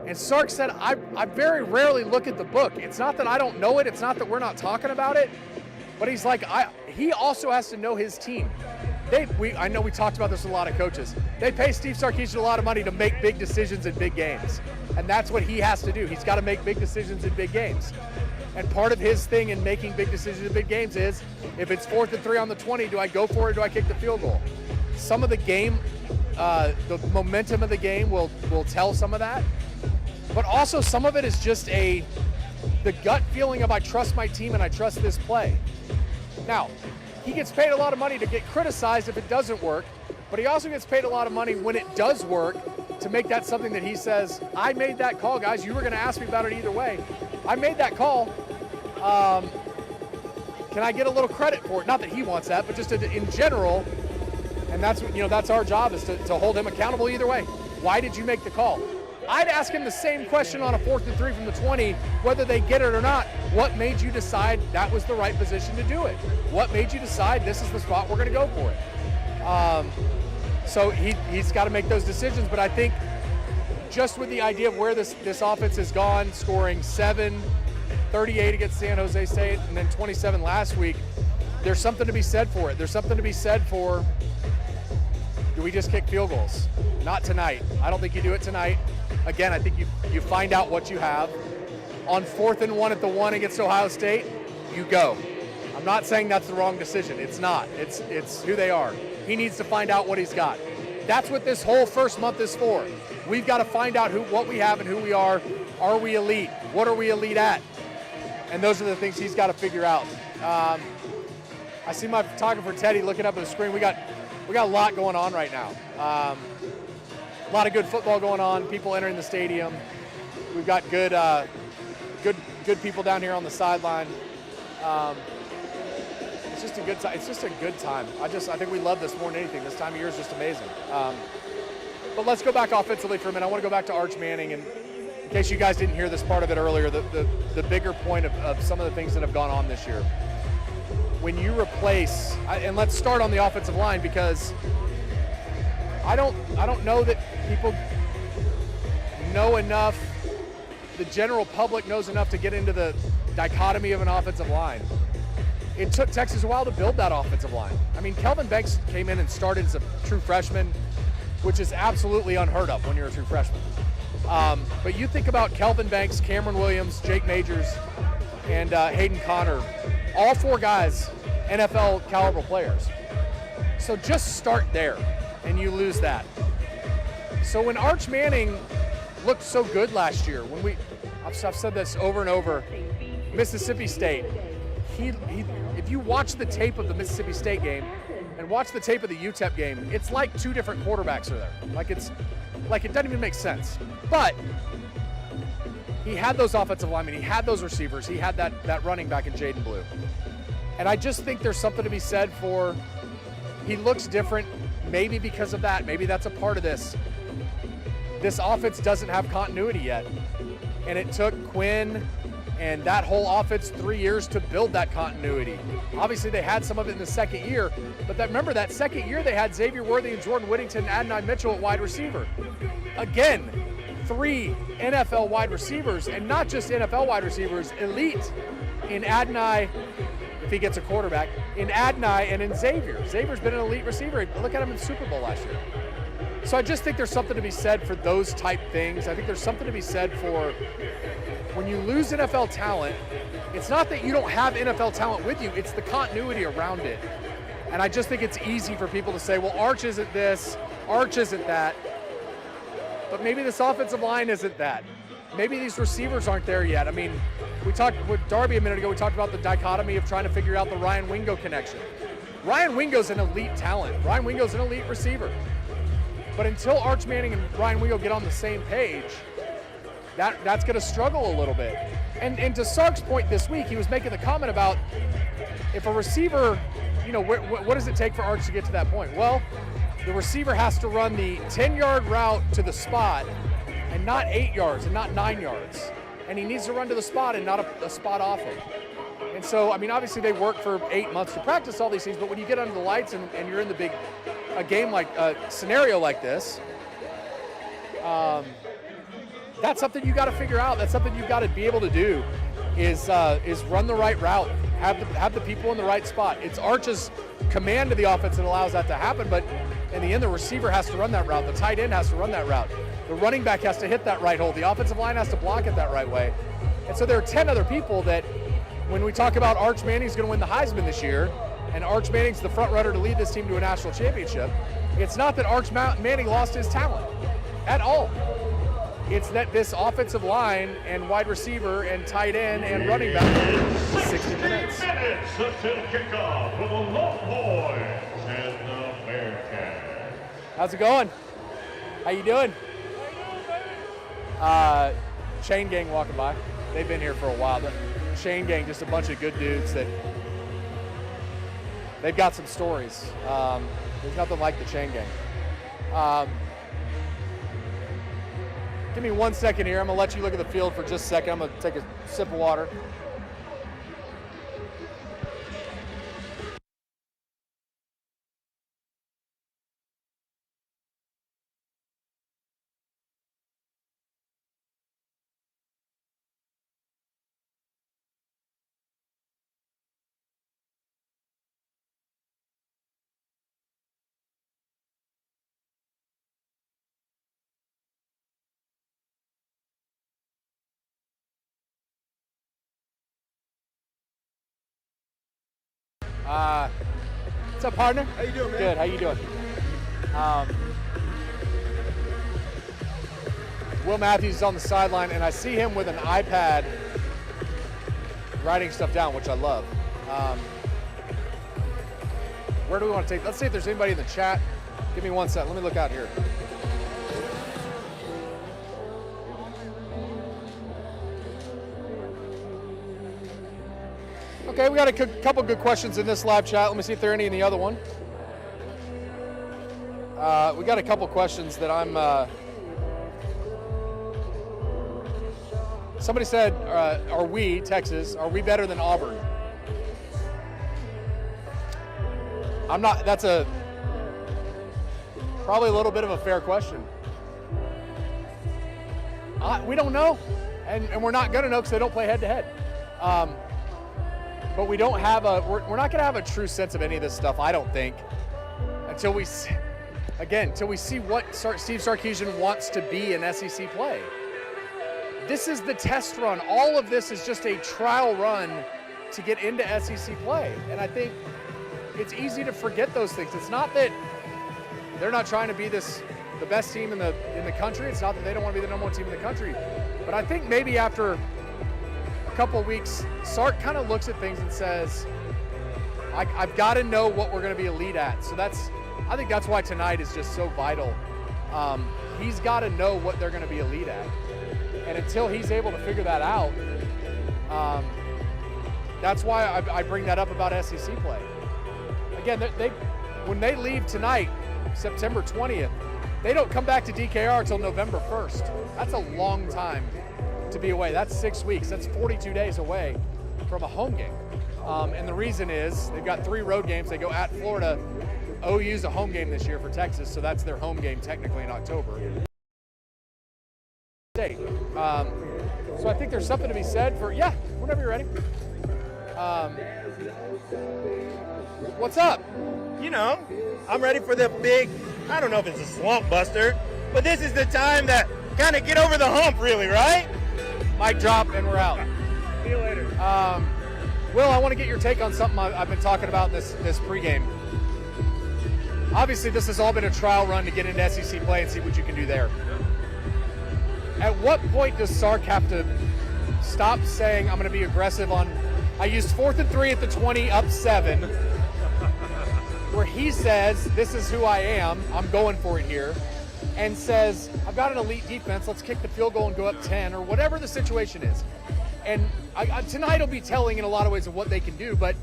And Sark said, I very rarely look at the book. It's not that I don't know it. It's not that we're not talking about it. But he's like, he also has to know his team. I know we talked about this with a lot of coaches. They pay Steve Sarkisian a lot of money to make big decisions in big games. And that's what he has to do. He's got to make big decisions in big games. And part of his thing in making big decisions in big games is, if it's 4th and 3 on the 20, do I go for it or do I kick the field goal? Some of the game, the momentum of the game will tell some of that. But also some of it is just the gut feeling of I trust my team and I trust this play. Now, he gets paid a lot of money to get criticized if it doesn't work, but he also gets paid a lot of money when it does work to make that something that he says, I made that call, guys. You were going to ask me about it either way. I made that call. Can I get a little credit for it? Not that he wants that, but just in general. And that's our job, is to hold him accountable either way. Why did you make the call? I'd ask him the same question on a 4th and 3 from the 20, whether they get it or not. What made you decide that was the right position to do it? What made you decide this is the spot we're going to go for it? So he's got to make those decisions. But I think just with the idea of where this offense has gone, scoring 38 against San Jose State and then 27 last week, there's something to be said for it. There's something to be said for, do we just kick field goals? Not tonight. I don't think you do it tonight. Again, I think you find out what you have. On 4th and 1 at the 1 against Ohio State, you go. I'm not saying that's the wrong decision. It's not. It's who they are. He needs to find out what he's got. That's what this whole first month is for. We've got to find out what we have and who we are. Are we elite? What are we elite at? And those are the things he's got to figure out. I see my photographer Teddy looking up at the screen. We got a lot going on right now. A lot of good football going on. People entering the stadium. We've got good people down here on the sideline. It's just a good time. It's just a good time. I think we love this more than anything. This time of year is just amazing. But let's go back offensively for a minute. I want to go back to Arch Manning, and in case you guys didn't hear this part of it earlier, the bigger point of some of the things that have gone on this year. When you replace, and let's start on the offensive line, because I don't know that people know enough, the general public knows enough to get into the dichotomy of an offensive line. It took Texas a while to build that offensive line. I mean, Kelvin Banks came in and started as a true freshman, which is absolutely unheard of when you're a true freshman. But you think about Kelvin Banks, Cameron Williams, Jake Majors, and Hayden Connor, all 4 guys, NFL caliber players. So just start there, and you lose that. So when Arch Manning looked so good last year, I've said this over and over, Mississippi State, if you watch the tape of the Mississippi State game and watch the tape of the UTEP game, it's like 2 different quarterbacks are there. It doesn't even make sense. But he had those offensive linemen, he had those receivers, he had that running back in Jaden Blue. And I just think there's something to be said for, he looks different, maybe because of that, maybe that's a part of this. This offense doesn't have continuity yet. And it took Quinn and that whole offense 3 years to build that continuity. Obviously, they had some of it in the second year, but remember that second year they had Xavier Worthy and Jordan Whittington and Adonai Mitchell at wide receiver. Again, 3 NFL wide receivers, and not just NFL wide receivers, elite in Adonai, if he gets a quarterback, in Adonai and in Xavier. Xavier's been an elite receiver. Look at him in the Super Bowl last year. So I just think there's something to be said for those type things. I think there's something to be said for when you lose NFL talent, it's not that you don't have NFL talent with you, it's the continuity around it. And I just think it's easy for people to say, well, Arch isn't this, Arch isn't that. But maybe this offensive line isn't that. Maybe these receivers aren't there yet. I mean, we talked with Darby a minute ago, we talked about the dichotomy of trying to figure out the Ryan Wingo connection. Ryan Wingo's an elite talent. Ryan Wingo's an elite receiver. But until Arch Manning and Ryan Wingo get on the same page, that's going to struggle a little bit. And to Sark's point this week, he was making the comment about if a receiver what does it take for Arch to get to that point? Well, the receiver has to run the 10-yard route to the spot and not 8 yards and not 9 yards. And he needs to run to the spot and not a spot off it. And so, obviously they work for 8 months to practice all these things, but when you get under the lights and you're in the a game like a scenario like this, that's something you got to figure out. That's something you've got to be able to do is run the right route, have the people in the right spot. It's Arch's command to the offense that allows that to happen, but in the end, the receiver has to run that route. The tight end has to run that route. The running back has to hit that right hole. The offensive line has to block it that right way. And so there are 10 other people that, when we talk about Arch Manning's going to win the Heisman this year, and Arch Manning's the front runner to lead this team to a national championship, it's not that Arch Manning lost his talent at all. It's that this offensive line and wide receiver and tight end and running back 60 minutes. Until kickoff for the Love Boys and the Bearcats. How's it going? How you doing? Chain Gang walking by. They've been here for a while. The Chain Gang, just a bunch of good dudes that they've got some stories. There's nothing like the Chain Gang. Give me 1 second here. I'm going to let you look at the field for just a second. I'm going to take a sip of water. What's up, partner? How you doing, man? Good. How you doing? Will Matthews is on the sideline, and I see him with an iPad writing stuff down, which I love. Where do we want to take? Let's see if there's anybody in the chat. Give me 1 sec. Let me look out here. Okay, we got a couple good questions in this live chat. Let me see if there are any in the other one. We got a couple questions that I'm... Somebody said, are we, Texas, are we better than Auburn? I'm not, that's probably a little bit of a fair question. We don't know, and we're not going to know because they don't play head-to-head. But we don't have we're not going to have a true sense of any of this stuff, I don't think, until we see what Steve Sarkisian wants to be in SEC play. This is the test run. All of this is just a trial run to get into SEC play. And I think it's easy to forget those things. It's not that they're not trying to be the best team in the country. It's not that they don't want to be the number one team in the country. But I think maybe after a couple of weeks, Sark kind of looks at things and says, I've got to know what we're going to be elite at. So I think that's why tonight is just so vital. He's got to know what they're going to be elite at. And until he's able to figure that out, that's why I bring that up about SEC play. Again, when they leave tonight, September 20th, they don't come back to DKR until November 1st. That's a long time to be away. That's 6 weeks. That's 42 days away from a home game. And the reason is they've got 3 road games. They go at Florida. OU's a home game this year for Texas, so that's their home game technically in October. So I think there's something to be said for, yeah, whenever you're ready. What's up? You know, I'm ready for the big, I don't know if it's a swamp buster, but this is the time that kind of get over the hump, really, right? Mic drop, and we're out. See you later. Will, I want to get your take on something I've been talking about in this pregame. Obviously, this has all been a trial run to get into SEC play and see what you can do there. At what point does Sark have to stop saying, I'm going to be aggressive on, I used 4th and 3 at the 20, up 7, where he says, this is who I am, I'm going for it here, and says, I've got an elite defense, let's kick the field goal and go up 10, or whatever the situation is. And tonight will be telling in a lot of ways of what they can do, but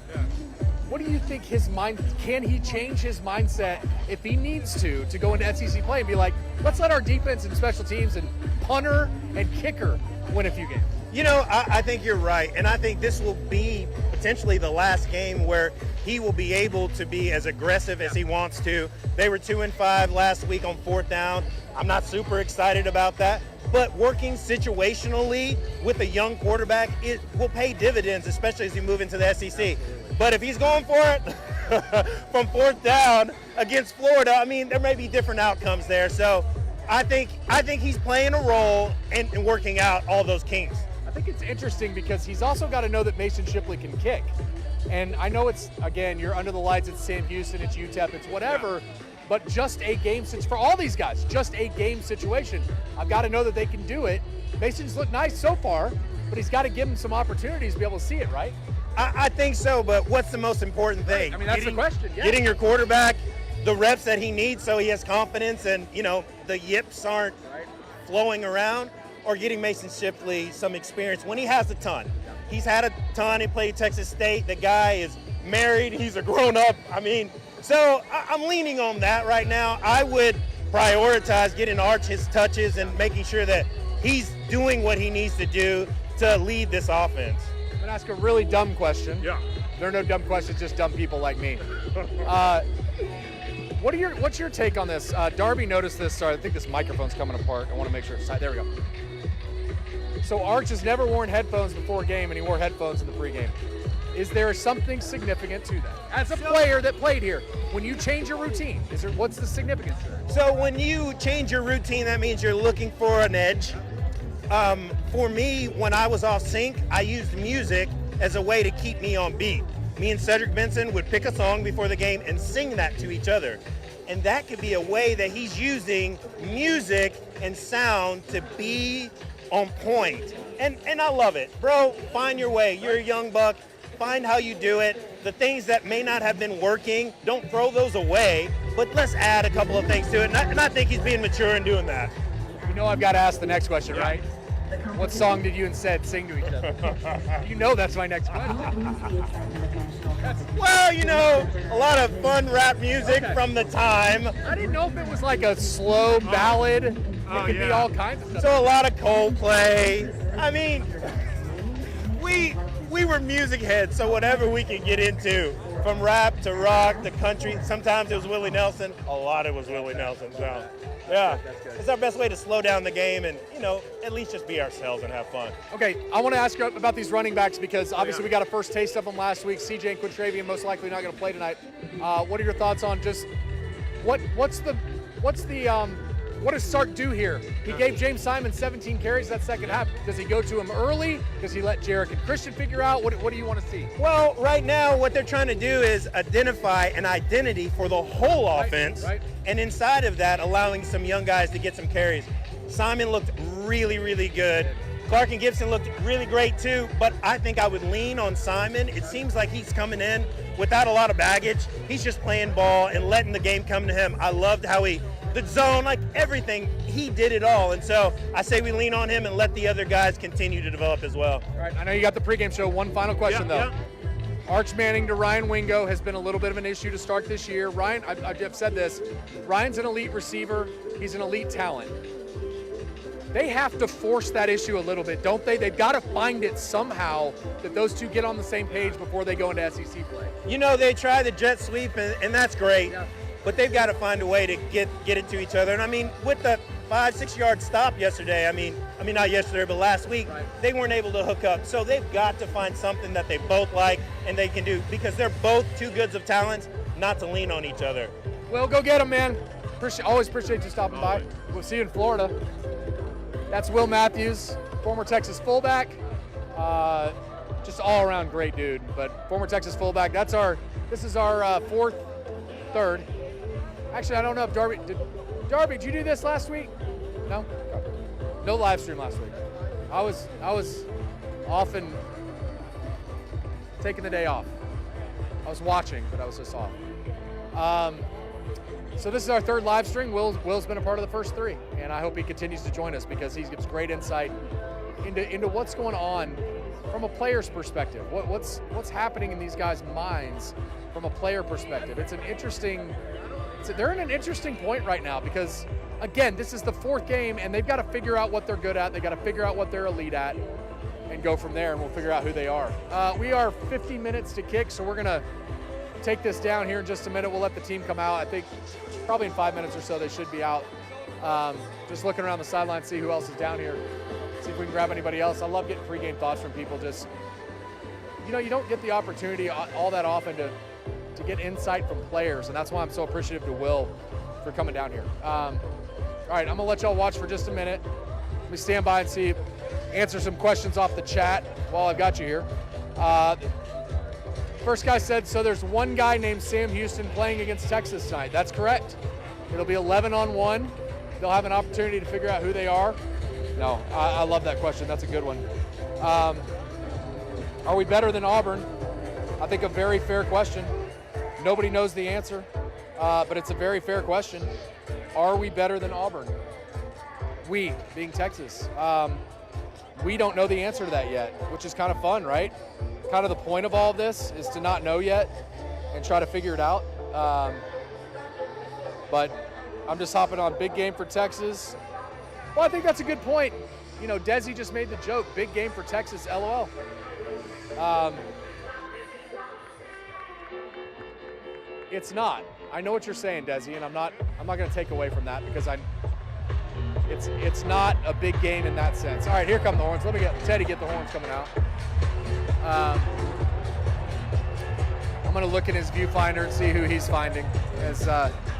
What do you think his mind, can he change his mindset if he needs to go into SEC play and be like, let's let our defense and special teams and punter and kicker win a few games? You know, I think you're right, and I think this will be potentially the last game where he will be able to be as aggressive as he wants to. They were 2-5 last week on 4th down. I'm not super excited about that, but working situationally with a young quarterback, it will pay dividends, especially as you move into the SEC. But if he's going for it from 4th down against Florida, I mean, there may be different outcomes there. So I think he's playing a role in working out all those kinks. I think it's interesting because he's also got to know that Mason Shipley can kick. And I know it's, again, you're under the lights, it's Sam Houston, it's UTEP, it's whatever, but just a game, for all these guys, just a game situation. I've got to know that they can do it. Mason's looked nice so far, but he's got to give him some opportunities to be able to see it, right? I think so, but what's the most important thing? I mean, that's the question, yeah. Getting your quarterback the reps that he needs so he has confidence and, you know, the yips aren't flowing around, or getting Mason Shipley some experience when he has a ton. He's had a ton. He played Texas State. The guy is married. He's a grown-up. I mean, so I'm leaning on that right now. I would prioritize getting Arch his touches and making sure that he's doing what he needs to do to lead this offense. I'm going to ask a really dumb question. Yeah. There are no dumb questions, just dumb people like me. What's your take on this? Darby noticed this. Sorry, I think this microphone's coming apart. I want to make sure it's tight. There we go. So Arch has never worn headphones before a game, and he wore headphones in the pregame. Is there something significant to that? As a player that played here, when you change your routine, what's the significance to that? So when you change your routine, that means you're looking for an edge. For me, when I was off sync, I used music as a way to keep me on beat. Me and Cedric Benson would pick a song before the game and sing that to each other. And that could be a way that he's using music and sound to be on point. And I love it. Bro, find your way. You're a young buck. Find how you do it. The things that may not have been working, don't throw those away, but let's add a couple of things to it. And I think he's being mature in doing that. You know I've got to ask the next question, right? What song did you and Ced sing to each other? You know that's my next question. Well, you know, a lot of fun rap music from the time. I didn't know if it was like a slow ballad. It could be all kinds of stuff. So a lot of Coldplay. I mean, we were music heads, so whatever we could get into, from rap to rock to country. Sometimes it was Willie Nelson. A lot of it was Willie Nelson. So, yeah, it's our best way to slow down the game and, you know, at least just be ourselves and have fun. Okay, I want to ask you about these running backs because obviously we got a first taste of them last week. CJ and Quintravian most likely not going to play tonight. What are your thoughts on just what does Sark do here? He gave James Simon 17 carries that second half. Does he go to him early? Does he let Jarek and Christian figure out? What do you want to see? Well, right now what they're trying to do is identify an identity for the whole offense. Right. And inside of that, allowing some young guys to get some carries. Simon looked really, really good. Clark and Gibson looked really great too, but I think I would lean on Simon. It seems like he's coming in without a lot of baggage. He's just playing ball and letting the game come to him. I loved how the zone, like everything, he did it all. And so I say we lean on him and let the other guys continue to develop as well. All right, I know you got the pregame show. One final question, though. Yeah. Arch Manning to Ryan Wingo has been a little bit of an issue to start this year. Ryan, I've said this, Ryan's an elite receiver. He's an elite talent. They have to force that issue a little bit, don't they? They've got to find it somehow that those two get on the same page before they go into SEC play. You know, they try the jet sweep, and that's great. Yeah. But they've got to find a way to get it to each other. And I mean, with the 5-6 yard stop yesterday, I mean not yesterday, but last week, they weren't able to hook up. So they've got to find something that they both like and they can do because they're both too good of talents not to lean on each other. Well, go get them, man. Always appreciate you stopping by. We'll see you in Florida. That's Will Matthews, former Texas fullback. Just all around great dude, but former Texas fullback. This is our third. Actually, I don't know if Darby, did you do this last week? No? No live stream last week. I was often taking the day off. I was watching, but I was just off. So this is our third live stream. Will's been a part of the first three, and I hope he continues to join us because he gives great insight into what's going on from a player's perspective? What's happening in these guys' minds from a player perspective? They're in an interesting point right now because, again, this is the 4th game, and they've got to figure out what they're good at. They got to figure out what they're elite at, and go from there. And we'll figure out who they are. We are 50 minutes to kick, so we're gonna take this down here in just a minute. We'll let the team come out. I think probably in 5 minutes or so they should be out. Just looking around the sideline, see who else is down here. See if we can grab anybody else. I love getting pregame thoughts from people. Just, you don't get the opportunity all that often to get insight from players, and that's why I'm so appreciative to Will for coming down here. All right, I'm gonna let y'all watch for just a minute. Let me stand by and answer some questions off the chat while I've got you here. First guy said, so there's one guy named Sam Houston playing against Texas tonight. That's correct. It'll be 11-on-1. They'll have an opportunity to figure out who they are. No, I love that question. That's a good one. Are we better than Auburn? I think a very fair question. Nobody knows the answer, but it's a very fair question. Are we better than Auburn? We, being Texas. We don't know the answer to that yet, which is kind of fun, right? Kind of the point of all of this is to not know yet and try to figure it out. But I'm just hopping on big game for Texas. Well, I think that's a good point. Desi just made the joke, big game for Texas, LOL. It's not. I know what you're saying, Desi, and I'm not going to take away from that because it's not a big game in that sense. All right, here come the horns. Let me get Teddy get the horns coming out. I'm going to look in his viewfinder and see who he's finding.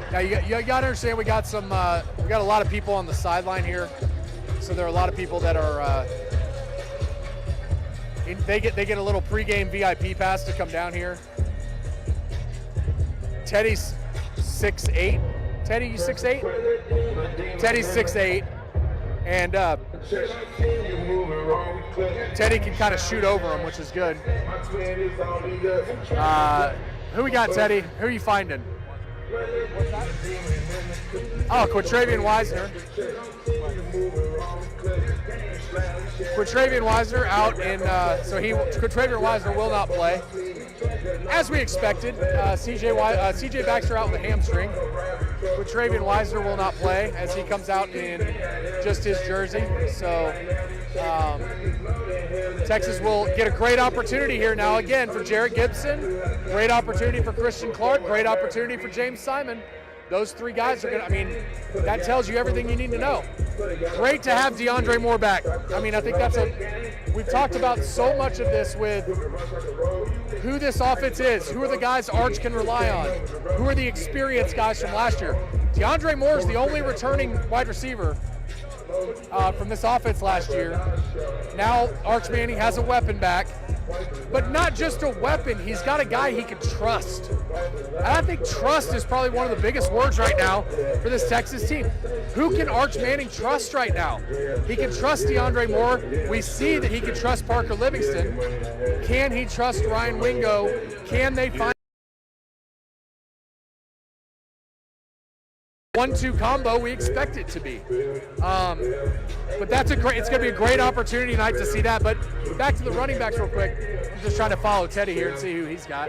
Now you got to understand we got a lot of people on the sideline here, so there are a lot of people that are they get a little pregame VIP pass to come down here. Teddy's 6'8". Teddy, you 6'8"? Teddy's 6'8", and Teddy can kind of shoot over him, which is good. Who we got, Teddy? Who are you finding? Oh, Quatravian Wisner. Quatravian Wisner out in, Quatravian Wisner will not play. As we expected, CJ Baxter out with a hamstring. Quatravian Wisner will not play as he comes out in just his jersey. So Texas will get a great opportunity here now again for Jarrett Gibson. Great opportunity for Christian Clark. Great opportunity for James Simon. Those 3 guys are that tells you everything you need to know. Great to have DeAndre Moore back. I think we've talked about so much of this with who this offense is, who are the guys Arch can rely on, who are the experienced guys from last year. DeAndre Moore is the only returning wide receiver from this offense last year. Now Arch Manning has a weapon back, but not just a weapon, he's got a guy he can trust. And I think trust is probably one of the biggest words right now for this Texas team. Who can Arch Manning trust right now? He can trust DeAndre Moore. We see that he can trust Parker Livingston. Can he trust Ryan Wingo? Can they find 1-2 combo? We expect it to be. But it's going to be a great opportunity tonight to see that. But back to the running backs real quick. I'm just trying to follow Teddy here and see who he's got.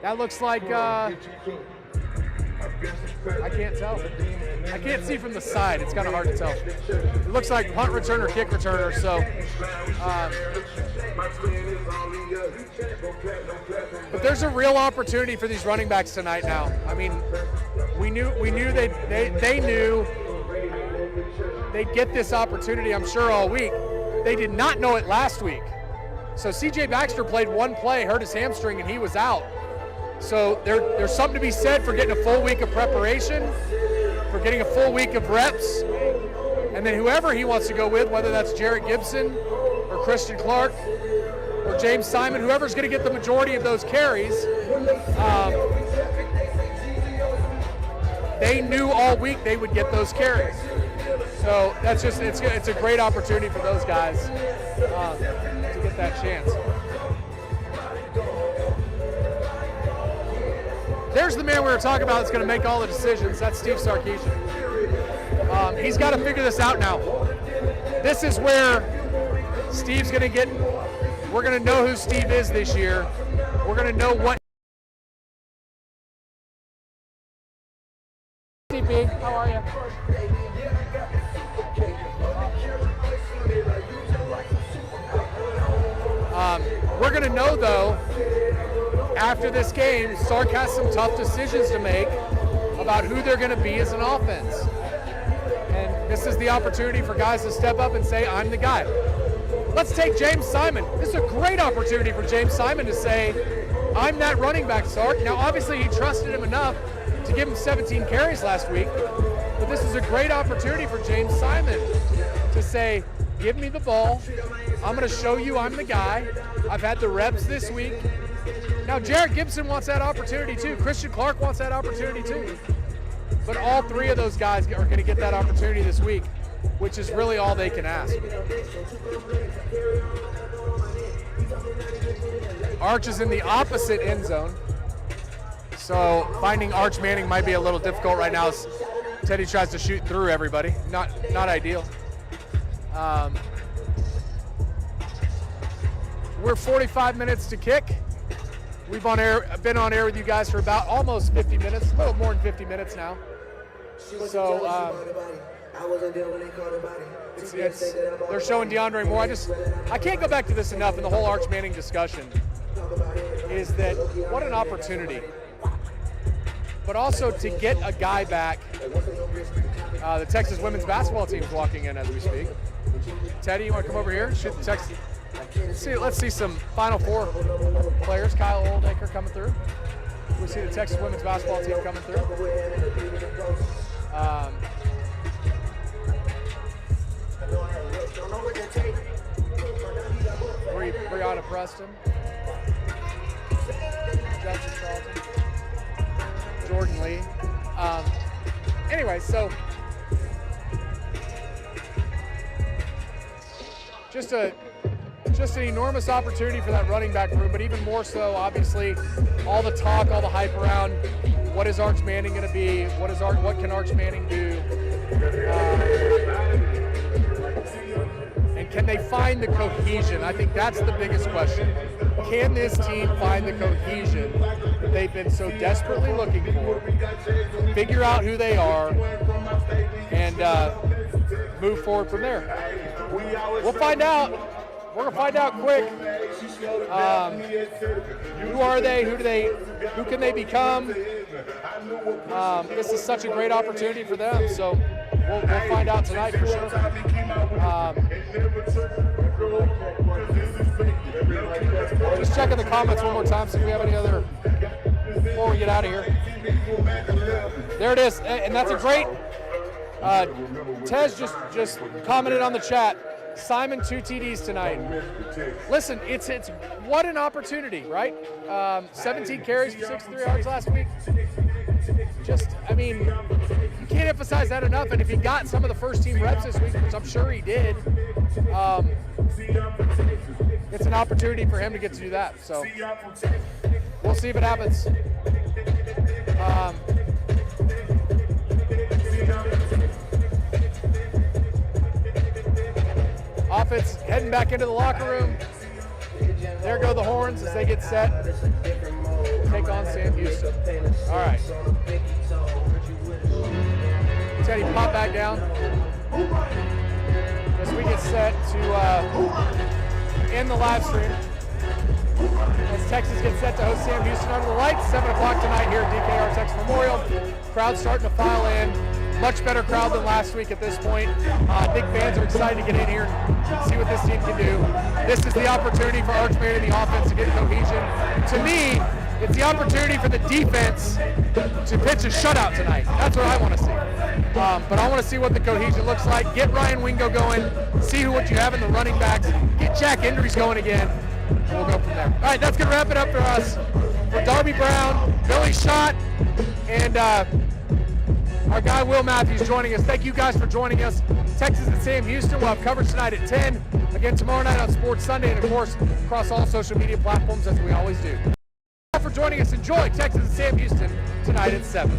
That looks like, I can't tell. I can't see from the side. It's kind of hard to tell. It looks like punt returner, kick returner. So, but there's a real opportunity for these running backs tonight now. We knew they knew they'd get this opportunity, I'm sure, all week. They did not know it last week. So CJ Baxter played one play, hurt his hamstring, and he was out. So there's something to be said for getting a full week of preparation, for getting a full week of reps, and then whoever he wants to go with, whether that's Jarrett Gibson or Christian Clark or James Simon, whoever's going to get the majority of those carries, they knew all week they would get those carries. So that's just, it's a great opportunity for those guys to get that chance. There's the man we were talking about that's going to make all the decisions. That's Steve Sarkisian. He's got to figure this out now. This is where Steve's going to get, we're going to know who Steve is this year. We're going to know what. CP, how are you? We're going to know, though, after this game, Sark has some tough decisions to make about who they're going to be as an offense. And this is the opportunity for guys to step up and say, I'm the guy. Let's take James Simon. This is a great opportunity for James Simon to say, I'm that running back, Sark. Now, obviously, he trusted him enough to give him 17 carries last week, but this is a great opportunity for James Simon to say, give me the ball. I'm going to show you I'm the guy. I've had the reps this week. Now, Jarrett Gibson wants that opportunity too. Christian Clark wants that opportunity too. But all three of those guys are going to get that opportunity this week, which is really all they can ask. Arch is in the opposite end zone. So finding Arch Manning might be a little difficult right now as Teddy tries to shoot through everybody. Not ideal. We're 45 minutes to kick. We've been on air with you guys for about almost 50 minutes, a little more than 50 minutes now. So they're showing DeAndre Moore. I can't go back to this enough in the whole Arch Manning discussion, is that what an opportunity. But also to get a guy back. The Texas women's basketball team's walking in as we speak. Teddy, you want to come over here? Shoot the Texas. Let's see some Final Four players. Kyle Oldacre coming through. We see the Texas women's basketball team coming through. Brianna Preston. Jackson Charlton. Jordan Lee. Anyway, so just an enormous opportunity for that running back room, but even more so, obviously, all the talk, all the hype around what is Arch Manning going to be, what can Arch Manning do, and can they find the cohesion? I think that's the biggest question. Can this team find the cohesion that they've been so desperately looking for, figure out who they are, and move forward from there? We'll find out. We're gonna find out quick. Who are they? Who can they become? This is such a great opportunity for them. So we'll find out tonight for sure. Just checking the comments one more time, see if we have any other before we get out of here. There it is, and that's a great. Tez just commented on the chat. Simon 2 TDs tonight. Listen, it's what an opportunity, right? 17 carries for 63 yards last week. You can't emphasize that enough. And if he got some of the first team reps this week, which I'm sure he did, it's an opportunity for him to get to do that. So we'll see if it happens. Offense heading back into the locker room. There go the horns as they get set. Take on Sam Houston. All right. Teddy, pop back down. As we get set to end the live stream. As Texas gets set to host Sam Houston under the lights, 7 o'clock tonight here at DKR Texas Memorial. Crowd starting to file in. Much better crowd than last week at this point. Big fans are excited to get in here and see what this team can do. This is the opportunity for Arch Manning and the offense to get cohesion. To me, it's the opportunity for the defense to pitch a shutout tonight. That's what I want to see. But I want to see what the cohesion looks like. Get Ryan Wingo going. See what you have in the running backs. Get Jack Endries going again. We'll go from there. All right, that's going to wrap it up for us. For Darby Brown, Billy Schott, and our guy Will Matthews joining us. Thank you guys for joining us. Texas and Sam Houston will have coverage tonight at 10. Again, tomorrow night on Sports Sunday, and of course, across all social media platforms as we always do. Thank you for joining us. Enjoy Texas and Sam Houston tonight at 7.